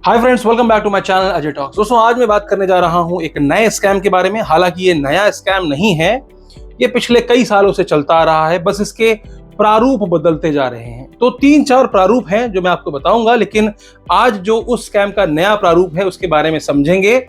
Hi friends, welcome back to my channel Ajay talks. दोस्तों, आज मैं बात करने जा रहा हूं एक नए स्कैम के बारे में। हालांकि ये नया स्कैम नहीं है, ये पिछले कई सालों से चलता आ रहा है, बस इसके प्रारूप बदलते जा रहे हैं। तो 3-4 प्रारूप हैं जो मैं आपको बताऊंगा, लेकिन आज जो उस स्कैम का नया प्रारूप है उसके बारे में समझेंगे।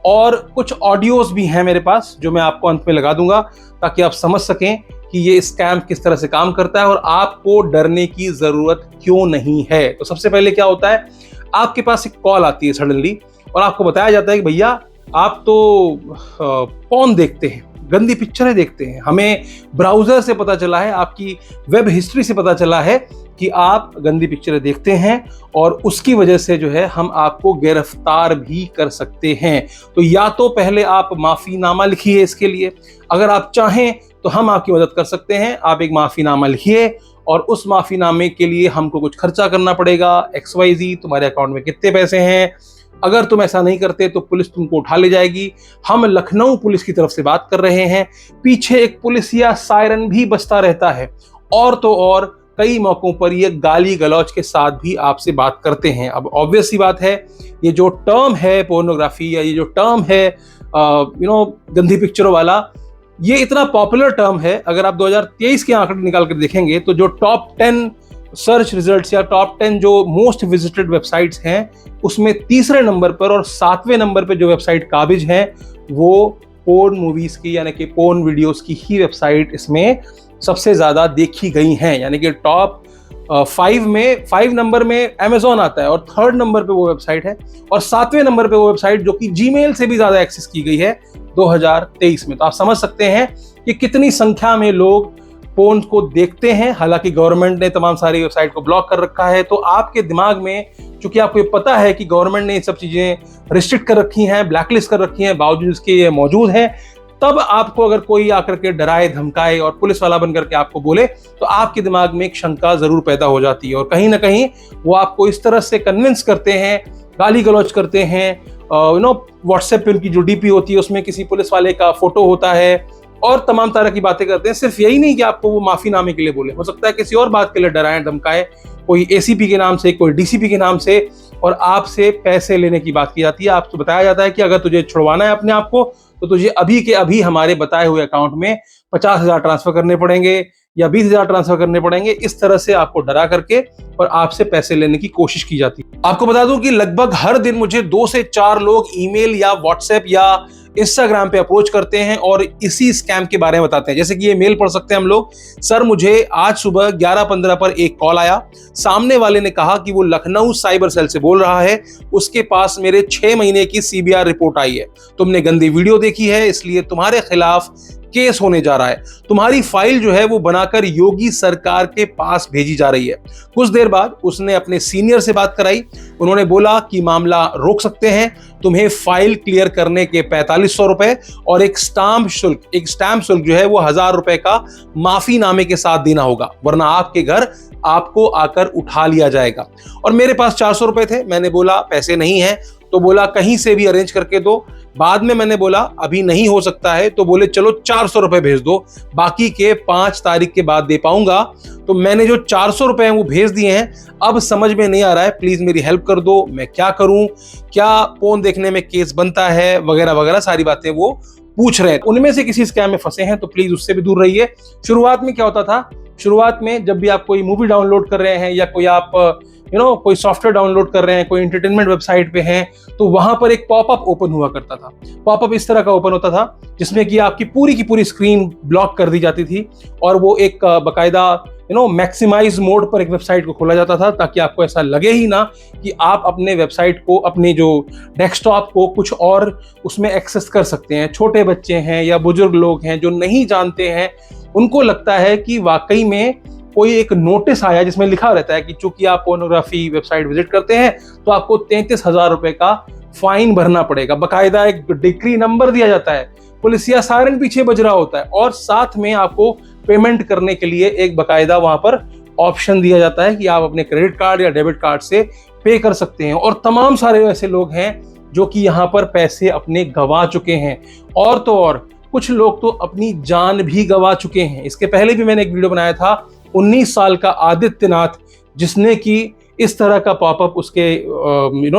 और कुछ ऑडियोज भी हैं मेरे पास जो मैं आपको अंत में लगा दूंगा, ताकि आप समझ सकें कि ये स्कैम किस तरह से काम करता है और आपको डरने की जरूरत क्यों नहीं है। तो सबसे पहले क्या होता है, आपके पास एक कॉल आती है सडनली और आपको बताया जाता है कि भैया आप तो पॉर्न देखते हैं, गंदी पिक्चरें देखते हैं। हमें ब्राउजर से पता चला है, आपकी वेब हिस्ट्री से पता चला है कि आप गंदी पिक्चरें देखते हैं और उसकी वजह से जो है हम आपको गिरफ्तार भी कर सकते हैं। तो या तो पहले आप माफीनामा लिखिए इसके लिए, अगर आप चाहें तो हम आपकी मदद कर सकते हैं। आप एक माफीनामा लिखिए और उस माफीनामे के लिए हमको कुछ खर्चा करना पड़ेगा, XYZ, तुम्हारे अकाउंट में कितने पैसे हैं। अगर तुम ऐसा नहीं करते तो पुलिस तुमको उठा ले जाएगी। हम लखनऊ पुलिस की तरफ से बात कर रहे हैं। पीछे एक पुलिसिया सायरन भी बजता रहता है और तो और कई मौकों पर ये गाली गलौज के साथ भी आपसे बात करते हैं। अब ऑब्वियस सी बात है, ये जो टर्म है पोर्नोग्राफी या ये जो टर्म है गंदी पिक्चरों वाला, ये इतना पॉपुलर टर्म है। अगर आप 2023 के आंकड़े निकाल कर देखेंगे तो जो टॉप 10 सर्च रिजल्ट्स या टॉप 10 जो मोस्ट विजिटेड वेबसाइट्स हैं, उसमें तीसरे नंबर पर और 7वें नंबर पर जो वेबसाइट काबिज है वो पोर्न मूवीज की यानी कि पोर्न वीडियोस की ही वेबसाइट इसमें सबसे ज्यादा देखी गई हैं। यानी कि टॉप 5 नंबर में Amazon आता है और 3rd नंबर पे वो वेबसाइट है और 7वें नंबर पे वो वेबसाइट जो कि जीमेल से भी ज्यादा एक्सेस की गई है 2023 में। तो आप समझ सकते हैं कि कितनी संख्या में लोग पोर्न को देखते हैं। हालांकि गवर्नमेंट ने तमाम सारी वेबसाइट को ब्लॉक कर रखा है, तो आपके दिमाग में, चूंकि आपको ये पता है कि गवर्नमेंट ने ये सब चीजें रिस्ट्रिक्ट कर रखी हैं, ब्लैकलिस्ट कर रखी हैं, बावजूद इसके ये मौजूद है, तब आपको अगर कोई आकर के डराए धमकाए और पुलिस वाला बनकर के आपको बोले तो आपके दिमाग में एक शंका जरूर पैदा हो जाती है और कहीं ना कहीं वो आपको इस तरह से कन्विंस करते हैं, गाली गलौज करते हैं। व्हाट्सएप पे उनकी जो DP होती है उसमें किसी पुलिस वाले का फोटो होता है और तमाम तरह की बातें करते हैं। सिर्फ यही नहीं कि आपको वो माफीनामे के लिए बोले, हो सकता है किसी और बात के लिए डराएं धमकाएं, कोई ACP के नाम से, कोई DCP के नाम से, और आपसे पैसे लेने की बात की जाती है। आपको बताया जाता है कि अगर तुझे छुड़वाना है अपने आप को तो तुझे अभी के अभी हमारे बताए हुए अकाउंट में 50,000 ट्रांसफर करने पड़ेंगे या 20,000 ट्रांसफर करने पड़ेंगे। इस तरह से आपको डरा करके और आपसे पैसे लेने की कोशिश की जाती है। आपको बता दूं कि लगभग हर दिन मुझे 2 से 4 लोग ईमेल या व्हाट्सएप या इंस्टाग्राम पे अप्रोच करते हैं और इसी स्कैम के बारे में बताते हैं। जैसे कि ये मेल पढ़ सकते हैं हम लोग। सर, मुझे आज सुबह 11:15 पर एक कॉल आया, सामने वाले ने कहा कि वो लखनऊ साइबर सेल से बोल रहा है, उसके पास मेरे 6 महीने की CBR रिपोर्ट आई है, तुमने गंदी वीडियो देखी है इसलिए तुम्हारे खिलाफ केस होने जा रहा है, तुम्हारी फाइल जो है वो बनाकर योगी सरकार के पास भेजी जा रही है। कुछ देर बाद उसने अपने सीनियर से बात कराई, उन्होंने बोला कि मामला रोक सकते हैं, तुम्हें फाइल क्लियर करने के 4500 रुपए और एक स्टाम्प शुल्क जो है वो 1000 रुपए का माफीनामे के साथ देना होगा, वरना आपके घर आपको आकर उठा लिया जाएगा। और मेरे पास 400 रुपए थे। मैंने बोला पैसे नहीं है, तो बोला कहीं से भी अरेंज करके दो। बाद में मैंने बोला अभी नहीं हो सकता है, तो बोले चलो 400 रुपए भेज दो, बाकी के 5 तारीख के बाद दे पाऊंगा। तो मैंने जो 400 रुपए हैं वो भेज दिए हैं। अब समझ में नहीं आ रहा है, प्लीज मेरी हेल्प कर दो, मैं क्या करूं, क्या पोर्न देखने में केस बनता है, वगैरह वगैरह सारी बातें वो पूछ रहे हैं। उनमें से किसी स्कैम में फंसे हैं तो प्लीज उससे भी दूर रहिए। शुरुआत में क्या होता था, शुरुआत में जब भी आप कोई मूवी डाउनलोड कर रहे हैं या कोई आप कोई सॉफ्टवेयर डाउनलोड कर रहे हैं, कोई एंटरटेनमेंट वेबसाइट पे हैं, तो वहां पर एक पॉपअप ओपन हुआ करता था। पॉपअप इस तरह का ओपन होता था जिसमें कि आपकी पूरी की पूरी स्क्रीन ब्लॉक कर दी जाती थी और वो एक बाकायदा मैक्सिमाइज मोड पर एक वेबसाइट को खोला जाता था, ताकि आपको ऐसा लगे ही ना कि आप अपने वेबसाइट को, अपने जो डेस्कटॉप को कुछ और उसमें एक्सेस कर सकते हैं। छोटे बच्चे हैं या बुजुर्ग लोग हैं जो नहीं जानते हैं, उनको लगता है कि वाकई में कोई एक नोटिस आया जिसमें लिखा रहता है कि चूंकि आप पोर्नोग्राफी वेबसाइट विजिट करते हैं तो आपको 33,000 रुपए का फाइन भरना पड़ेगा। बाकायदा एक डिक्री नंबर दिया जाता है, पुलिसिया सायरन पीछे बज रहा होता है और साथ में आपको पेमेंट करने के लिए एक बाकायदा वहां पर ऑप्शन दिया जाता है कि आप अपने क्रेडिट कार्ड या डेबिट कार्ड से पे कर सकते हैं। और तमाम सारे ऐसे लोग हैं जो कि यहाँ पर पैसे अपने गंवा चुके हैं और तो और कुछ लोग तो अपनी जान भी गंवा चुके हैं। इसके पहले भी मैंने एक वीडियो बनाया था 19 साल का आदित्यनाथ, जिसने कि इस तरह का पॉपअप उसके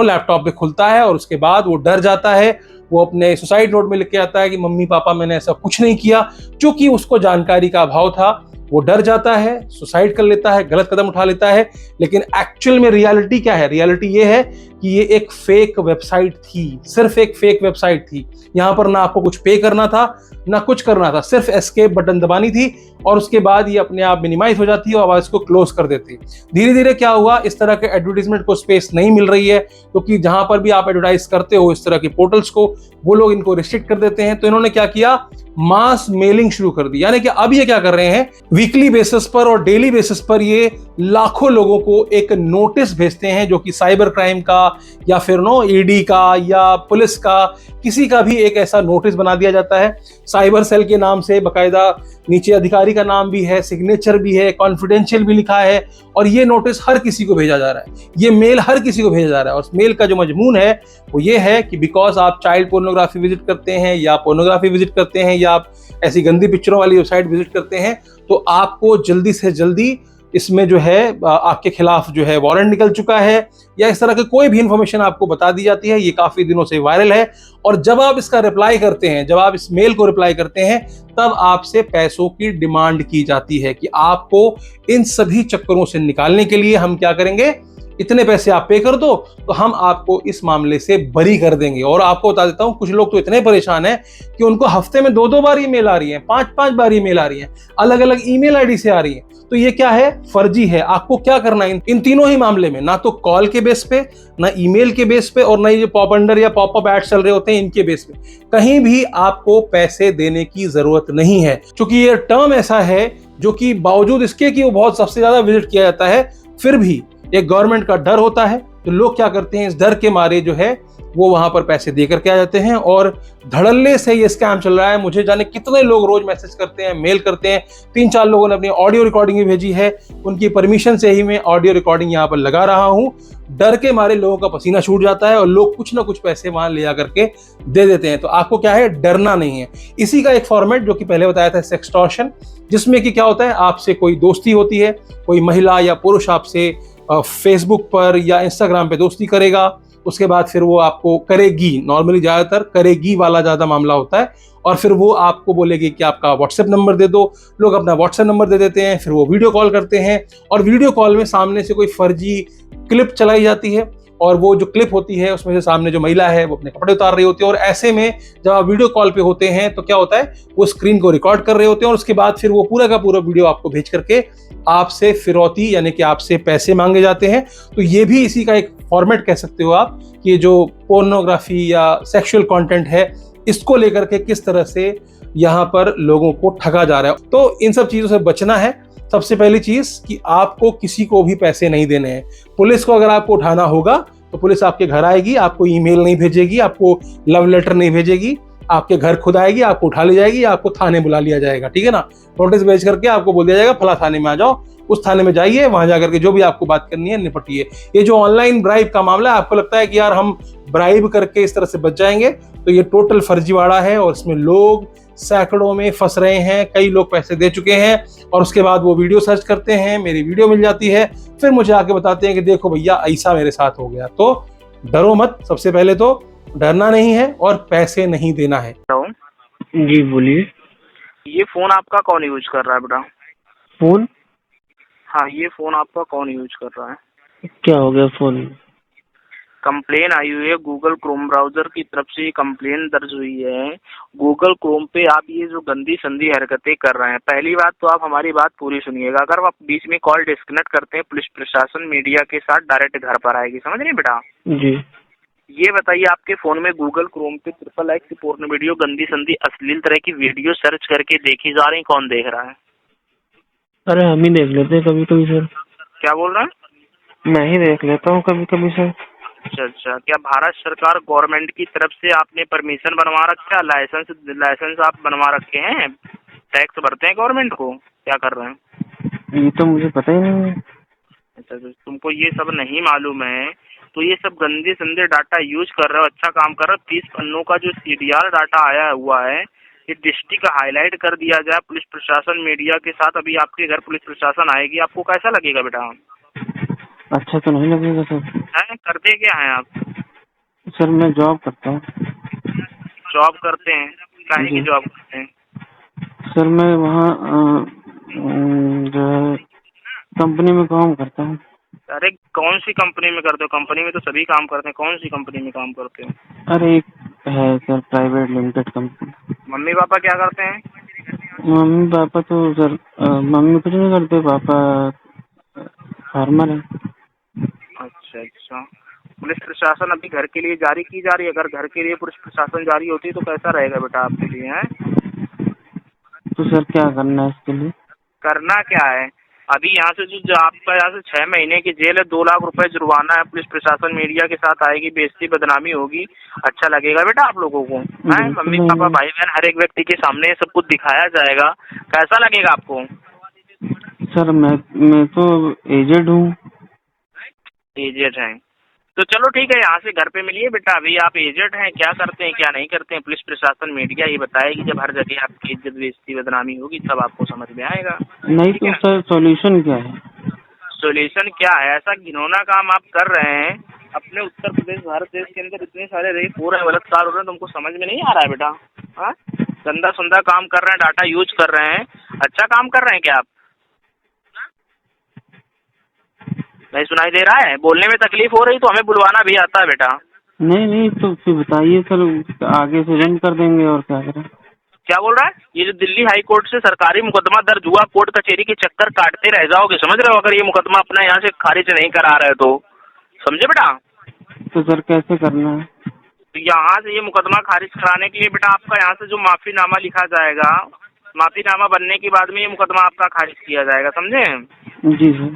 लैपटॉप पे खुलता है और उसके बाद वो डर जाता है। वो अपने सुसाइड नोट में लिख के आता है कि मम्मी पापा मैंने ऐसा कुछ नहीं किया। चूंकि उसको जानकारी का अभाव था, वो डर जाता है, सुसाइड कर लेता है, गलत कदम उठा लेता है। लेकिन एक्चुअल में रियलिटी क्या है? रियलिटी ये है कि ये एक फेक वेबसाइट थी, सिर्फ एक फेक वेबसाइट थी। यहां पर ना आपको कुछ पे करना था, ना कुछ करना था, सिर्फ एस्केप बटन दबानी थी और उसके बाद ये अपने आप मिनिमाइज हो जाती है और इसको क्लोज कर देती। धीरे धीरे क्या हुआ, इस तरह के एडवर्टीजमेंट को स्पेस नहीं मिल रही है, क्योंकि जहां पर भी आप एडवर्टाइज करते हो इस तरह के पोर्टल्स को, वो लोग इनको रिस्ट्रिक्ट कर देते हैं। तो इन्होंने क्या किया, मास मेलिंग शुरू कर दी। यानी कि अब ये क्या कर रहे हैं, वीकली बेसिस पर और डेली बेसिस पर ये लाखों लोगों को एक नोटिस भेजते हैं, जो कि साइबर क्राइम का या फिर ईडी का या पुलिस का, किसी का भी एक ऐसा नोटिस बना दिया जाता है साइबर सेल के नाम से। बकायदा नीचे अधिकारी का नाम भी है, सिग्नेचर भी है, कॉन्फिडेंशियल भी लिखा है, और ये नोटिस हर किसी को भेजा जा रहा है, ये मेल हर किसी को भेजा जा रहा है। और उस मेल का जो मजमून है वो ये है कि बिकॉज आप चाइल्ड पोर्नोग्राफी विजिट करते हैं या पोर्नोग्राफी विजिट करते हैं या आप ऐसी गंदी पिक्चरों वाली वेबसाइट विजिट करते हैं, तो आपको जल्दी से जल्दी इसमें जो है आपके खिलाफ जो है वारंट निकल चुका है, या इस तरह की कोई भी इंफॉर्मेशन आपको बता दी जाती है। ये काफी दिनों से वायरल है। और जब आप इसका रिप्लाई करते हैं, जब आप इस मेल को रिप्लाई करते हैं, तब आपसे पैसों की डिमांड की जाती है कि आपको इन सभी चक्करों से निकालने के लिए हम क्या करेंगे, इतने पैसे आप पे कर दो तो हम आपको इस मामले से बरी कर देंगे। और आपको बता देता हूं, कुछ लोग तो इतने परेशान हैं कि उनको हफ्ते में 2-2 बार ईमेल आ रही है, 5-5 बार ईमेल आ रही है, अलग अलग ईमेल आईडी से आ रही है। तो ये क्या है, फर्जी है। आपको क्या करना है इन तीनों ही मामले में, ना तो कॉल के बेस पे, ना ईमेल के बेस पे, और ना ये पॉप अंडर या पॉपअप ऐड चल रहे होते हैं इनके बेस पे, कहीं भी आपको पैसे देने की जरूरत नहीं है। क्योंकि ये टर्म ऐसा है जो कि बावजूद इसके कि वो बहुत सबसे ज्यादा विजिट किया जाता है, फिर भी एक गवर्नमेंट का डर होता है। तो लोग क्या करते हैं, इस डर के मारे जो है वो वहां पर पैसे देकर के आ जाते हैं, और धड़ल्ले से ये स्कैम चल रहा है। मुझे जाने कितने लोग रोज मैसेज करते हैं, मेल करते हैं। 3-4 लोगों ने अपनी ऑडियो रिकॉर्डिंग भी भेजी है, उनकी परमिशन से ही मैं ऑडियो रिकॉर्डिंग यहाँ पर लगा रहा हूँ। डर के मारे लोगों का पसीना छूट जाता है और लोग कुछ ना कुछ पैसे वहां ले जाकर के दे देते हैं। तो आपको क्या है, डरना नहीं है। इसी का एक फॉर्मेट जो कि पहले बताया था, सेक्सटॉर्शन, जिसमें कि क्या होता है, आपसे कोई दोस्ती होती है, कोई महिला या पुरुष आपसे फेसबुक पर या इंस्टाग्राम पे दोस्ती करेगा, उसके बाद फिर वो आपको करेगी, नॉर्मली ज्यादातर करेगी वाला ज्यादा मामला होता है, और फिर वो आपको बोलेगी कि आपका व्हाट्सएप नंबर दे दो। लोग अपना व्हाट्सएप नंबर दे देते हैं, फिर वो वीडियो कॉल करते हैं, और वीडियो कॉल में सामने से कोई फर्जी क्लिप चलाई जाती है, और वो जो क्लिप होती है उसमें से सामने जो महिला है वो अपने कपड़े उतार रही होती है। और ऐसे में जब आप वीडियो कॉल पे होते हैं तो क्या होता है, वो स्क्रीन को रिकॉर्ड कर रहे होते हैं, और उसके बाद फिर वो पूरा का पूरा वीडियो आपको भेज करके आपसे फिरौती यानी कि आपसे पैसे मांगे जाते हैं। तो ये भी इसी का एक फॉर्मेट कह सकते हो आप, कि जो पोर्नोग्राफी या सेक्सुअल कंटेंट है, इसको लेकर के किस तरह से यहाँ पर लोगों को ठगा जा रहा है। तो इन सब चीजों से बचना है। सबसे पहली चीज कि आपको किसी को भी पैसे नहीं देने हैं। पुलिस को अगर आपको उठाना होगा तो पुलिस आपके घर आएगी, आपको ईमेल नहीं भेजेगी, आपको लव लेटर नहीं भेजेगी, आपके घर खुद आएगी, आपको उठा ले जाएगी, आपको थाने बुला लिया जाएगा, ठीक है ना। नोटिस भेज करके आपको बोल दिया जाएगा फला थाने में आ जाओ, उस थाने में जाइए, वहां जाकर के जो भी आपको बात करनी है निपटिए। ये जो ऑनलाइन ब्राइब का मामला है, आपको लगता है कि यार हम ब्राइब करके इस तरह से बच जाएंगे, तो ये टोटल फर्जीवाड़ा है, और इसमें लोग सैकड़ों में फंस रहे हैं। कई लोग पैसे दे चुके हैं और उसके बाद वो वीडियो सर्च करते हैं, मेरी वीडियो मिल जाती है, फिर मुझे आके बताते हैं कि देखो भैया ऐसा मेरे साथ हो गया। तो डरो मत, सबसे पहले तो डरना नहीं है और पैसे नहीं देना है। जी बोलिए। ये फोन आपका कौन यूज कर रहा है बेटा? फोन? हाँ, ये फोन आपका कौन यूज कर रहा है? क्या हो गया फोन? कंप्लेन आई हुई है, गूगल क्रोम ब्राउजर की तरफ से कंप्लेन दर्ज हुई है। गूगल क्रोम पे आप ये जो गंदी संदी हरकतें कर रहे हैं, पहली बात तो आप हमारी बात पूरी सुनिएगा। अगर आप बीच में कॉल डिस्कनेक्ट करते हैं, पुलिस प्रशासन मीडिया के साथ डायरेक्ट घर पर आएगी, समझ रहे बेटा? जी। ये बताइए, आपके फोन में गूगल क्रोम पे XXX पोर्न वीडियो, गंदी संदी अश्लील तरह की वीडियो सर्च करके देखी जा रही, कौन देख रहा है? अरे हम ही देख लेते हैं कभी कभी सर। क्या बोल रहे हैं? मैं ही देख लेता हूँ कभी कभी सर। अच्छा, क्या भारत सरकार गवर्नमेंट की तरफ से आपने परमिशन बनवा रखा है, लाइसेंस आप बनवा रखे हैं, टैक्स भरते हैं गवर्नमेंट को, क्या कर रहे हैं? ये तो मुझे पता ही नहीं है। अच्छा, तो तुमको ये सब नहीं मालूम है, तो ये सब गंदे संदे डाटा यूज कर रहे हो। अच्छा काम कर रहे हो। 30 पन्नों का जो CDR डाटा आया हुआ है, ये डिस्ट्रिक्ट हाईलाइट कर दिया जाए पुलिस प्रशासन मीडिया के साथ। अभी आपके घर पुलिस प्रशासन आएगी, आपको कैसा लगेगा बेटा? अच्छा तो नहीं लगेगा सर। हैं, करते क्या हैं आप? सर मैं जॉब करता हूँ। जॉब करते हैं? काहे की जी जॉब करते हैं? सर मैं वहाँ जो है कंपनी में काम करता हूँ। अरे कौन सी कंपनी में करते हो? कंपनी में तो सभी काम करते हैं, कौन सी कंपनी में काम करते हो? अरे एक है sir private limited company. Mummy papa क्या करते हैं? मम्मी पापा तो सर मम्मी कुछ नहीं करते, पापा फार्मर है। अच्छा अच्छा। पुलिस प्रशासन अभी घर के लिए जारी की जा रही है। अगर घर के लिए पुलिस प्रशासन जारी होती तो कैसा रहेगा बेटा आपके लिए? हैं, तो सर क्या करना है इसके लिए? करना क्या है? अभी यहाँ से जो आपका यहाँ से 6 महीने की जेल है, 2 लाख रुपए जुर्माना है। पुलिस प्रशासन मीडिया के साथ आएगी, बेइज्जती बदनामी होगी। अच्छा लगेगा बेटा आप लोगों को? हैं, बिल्कुल मम्मी नहीं पापा है। भाई बहन हर एक व्यक्ति के सामने सब कुछ दिखाया जाएगा। कैसा लगेगा आपको? सर मैं तो एजेड हूँ। एजेड हैं तो चलो ठीक है, यहाँ से घर पे मिलिए बेटा। अभी आप एजेड हैं, क्या करते हैं क्या नहीं करते हैं पुलिस प्रशासन मीडिया ही बताएगी। जब हर जगह आपकी इज्जत बेइज्जती बदनामी होगी तब आपको समझ में आएगा। नहीं ठीक है तो ना? सर सॉल्यूशन क्या है? सोल्यूशन क्या है? ऐसा घिनौना काम आप कर रहे हैं अपने उत्तर प्रदेश भारत देश के अंदर। इतने सारे रेप हो रहे हैं, बलात्कार हो रहे हैं, तुमको समझ में नहीं आ रहा है बेटा? हाँ, गंदा सुंदा काम कर रहे हैं, डाटा यूज कर रहे हैं। अच्छा काम कर रहे हैं क्या आप? नहीं सुनाई दे रहा है? बोलने में तकलीफ हो रही तो हमें बुलवाना भी आता है बेटा। नहीं तो फिर बताइए सर, आगे से बंद कर देंगे और क्या करें। क्या बोल रहा है? ये जो दिल्ली हाई कोर्ट से सरकारी मुकदमा दर्ज हुआ, कोर्ट कचहरी के चक्कर काटते रह जाओगे, समझ रहे हो? अगर ये मुकदमा अपना यहाँ से खारिज नहीं करा रहे तो, समझे बेटा? तो सर कैसे करना है? तो यहाँ से ये मुकदमा खारिज कराने के लिए बेटा आपका यहाँ से जो माफीनामा लिखा जाएगा, माफीनामा बनने के बाद में ये मुकदमा आपका खारिज किया जाएगा, समझे? जी सर।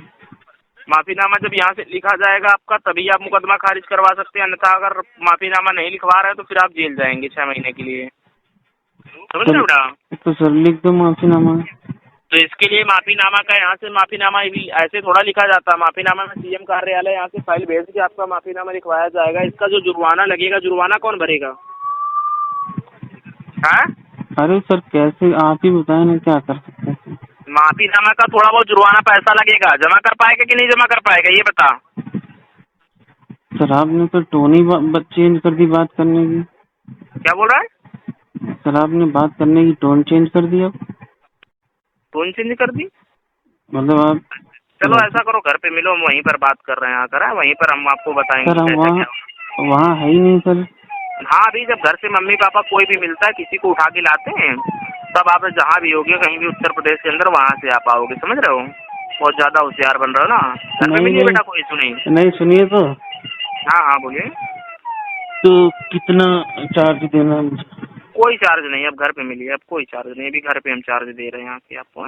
माफीनामा जब यहाँ से लिखा जाएगा आपका, तभी आप मुकदमा खारिज करवा सकते हैं। अन्यथा अगर माफीनामा नहीं लिखवा रहे तो फिर आप जेल जाएंगे 6 महीने के लिए, समझ रहे हो बेटा? तो सर लिख दो माफीनामा। तो इसके लिए माफीनामा का यहाँ से माफीनामा भी ऐसे थोड़ा लिखा जाता है। माफीनामा में सीएम कार्यालय यहाँ से फाइल भेज के आपका माफीनामा लिखवाया जाएगा। इसका जो जुर्माना लगेगा, जुर्माना कौन भरेगा? हाँ, अरे सर कैसे, आप ही बताएं ना क्या कर सकते हैं। माफीनामा का थोड़ा बहुत जुर्माना पैसा लगेगा, जमा कर पाएगा कि नहीं जमा कर पाएगा ये बता। सर आपने तो टोन ही चेंज कर दी बात करने की। क्या बोल रहा है? सर आपने बात करने की टोन चेंज कर दिया। टोन चेंज कर दी? मतलब आप चलो ऐसा करो, घर पे मिलो, हम वहीं पर बात कर रहे हैं आकर। वहीं पर हम आपको बताएंगे सर हम कैसे क्या। वहाँ है ही नहीं सर। हाँ, अभी जब घर से मम्मी पापा कोई भी मिलता है, किसी को उठा के लाते हैं, तब आप जहाँ भी होगे कहीं भी उत्तर प्रदेश के अंदर, वहाँ से आप आओगे, समझ रहे हो? बहुत ज्यादा होशियार बन रहे हो ना। घर पे मिलिए बेटा, कोई इशू नहीं। नहीं सुनिए तो। हाँ हाँ बोलिए। तो कितना चार्ज देना है मुझे? कोई चार्ज नहीं, अब घर पे मिलिए, अब कोई चार्ज नहीं। अभी घर पे हम चार्ज दे रहे हैं आके आपको।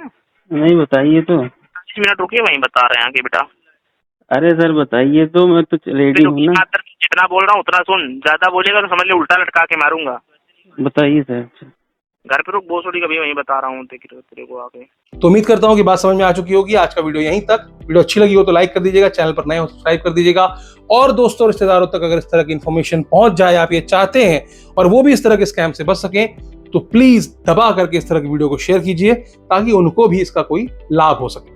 नहीं बताइए तो। 10 मिनट रुकिए, वहीं बता रहे हैं आगे बेटा। अरे सर बताइए तो, मैं तो रेडी हूँ ना। जितना बोल रहा हूँ उतना सुन, ज्यादा बोलेगा तो समझ ले उल्टा लटका के मारूंगा। बताइए सर। घर पे रुक, बोसोड़ी कभी वहीं बता रहा हूँ तेरे को आगे। तो उम्मीद करता हूं कि बात समझ में आ चुकी होगी। आज का वीडियो यहीं तक। वीडियो अच्छी लगी हो तो लाइक कर दीजिएगा, चैनल पर नए हो सब्सक्राइब कर दीजिएगा, और दोस्तों रिश्तेदारों तक अगर इस तरह की इन्फॉर्मेशन पहुंच जाए, आप ये चाहते हैं और वो भी इस तरह के स्कैम से बच सकें, तो प्लीज दबा करके इस तरह की वीडियो को शेयर कीजिए ताकि उनको भी इसका कोई लाभ हो सके।